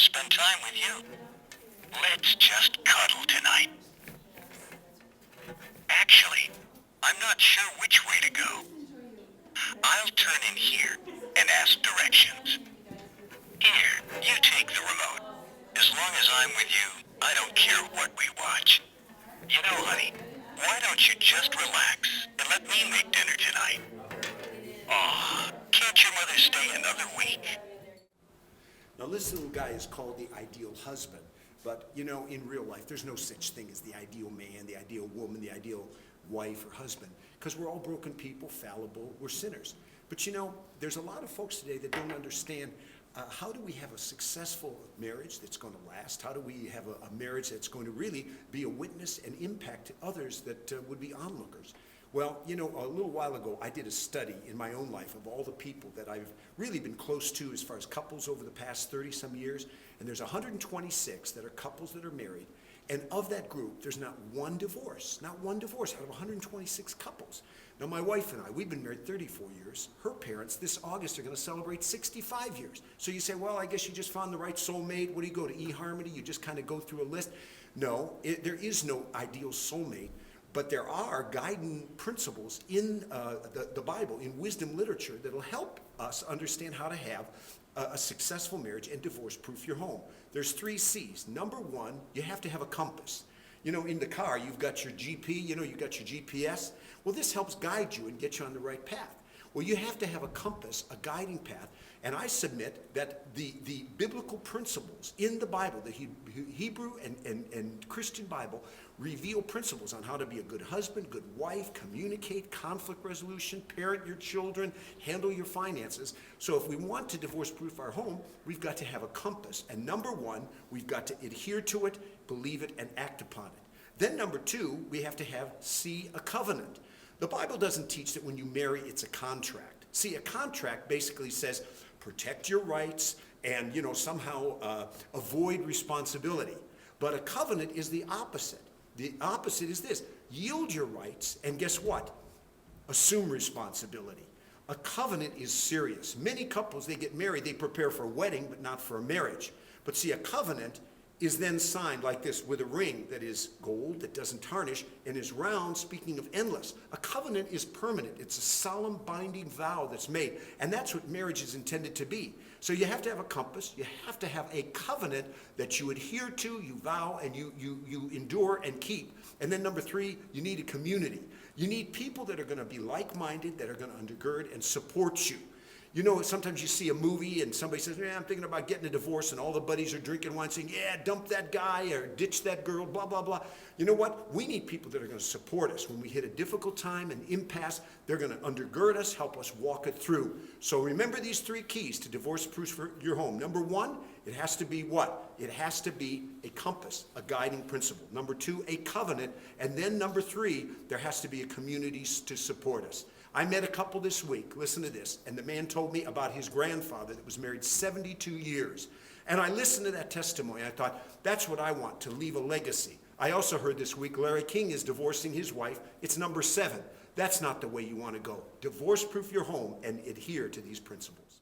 spend time with you. Let's just cuddle tonight. Actually, I'm not sure which way to go. I'll turn in here and ask directions. Here, you take the remote. As long as I'm with you, I don't care what we watch. You know, honey, why don't you just relax and let me make dinner tonight? Aw, can't your mother stay another week? Now this little guy is called the ideal husband, but you know, in real life, there's no such thing as the ideal man, the ideal woman, the ideal wife or husband, because we're all broken people, fallible, we're sinners. But you know, there's a lot of folks today that don't understand how do we have a successful marriage that's going to last? How do we have a marriage that's going to really be a witness and impact to others that would be onlookers? Well, you know, a little while ago, I did a study in my own life of all the people that I've really been close to as far as couples over the past 30-some years, and there's 126 that are couples that are married, and of that group, there's not one divorce out of 126 couples. Now, my wife and I, we've been married 34 years. Her parents, this August, are going to celebrate 65 years. So you say, well, I guess you just found the right soulmate. What do you go to eHarmony? You just kind of go through a list? No, there is no ideal soulmate. But there are guiding principles in the Bible, in wisdom literature, that will help us understand how to have a successful marriage and divorce-proof your home. There's 3 C's. Number 1, you have to have a compass. You know, in the car, you've got your GP, you know, you've got your GPS. Well, this helps guide you and get you on the right path. Well, you have to have a compass, a guiding path, and I submit that the biblical principles in the Bible, the Hebrew and Christian Bible, reveal principles on how to be a good husband, good wife, communicate, conflict resolution, parent your children, handle your finances. So if we want to divorce-proof our home, we've got to have a compass. And number 1, we've got to adhere to it, believe it, and act upon it. Then number 2, we have to have a covenant. The Bible doesn't teach that when you marry, it's a contract. See, a contract basically says protect your rights and, you know, somehow avoid responsibility. But a covenant is the opposite. The opposite is this: yield your rights and guess what? Assume responsibility. A covenant is serious. Many couples, they get married, they prepare for a wedding, but not for a marriage. But see, a covenant is then signed like this with a ring that is gold, that doesn't tarnish, and is round, speaking of endless. A covenant is permanent. It's a solemn binding vow that's made, and that's what marriage is intended to be. So you have to have a compass, you have to have a covenant that you adhere to, you vow, and you endure and keep. And then number 3, you need a community. You need people that are going to be like-minded, that are going to undergird and support you. You know, sometimes you see a movie and somebody says, yeah, I'm thinking about getting a divorce, and all the buddies are drinking wine saying, yeah, dump that guy or ditch that girl, blah, blah, blah. You know what? We need people that are going to support us. When we hit a difficult time, an impasse, they're going to undergird us, help us walk it through. So remember these 3 keys to divorce-proof your home. Number 1, it has to be what? It has to be a compass, a guiding principle. Number 2, a covenant. And then number 3, there has to be a community to support us. I met a couple this week, listen to this, and the man told me about his grandfather that was married 72 years. And I listened to that testimony, and I thought, that's what I want, to leave a legacy. I also heard this week Larry King is divorcing his wife. It's number 7. That's not the way you want to go. Divorce-proof your home and adhere to these principles.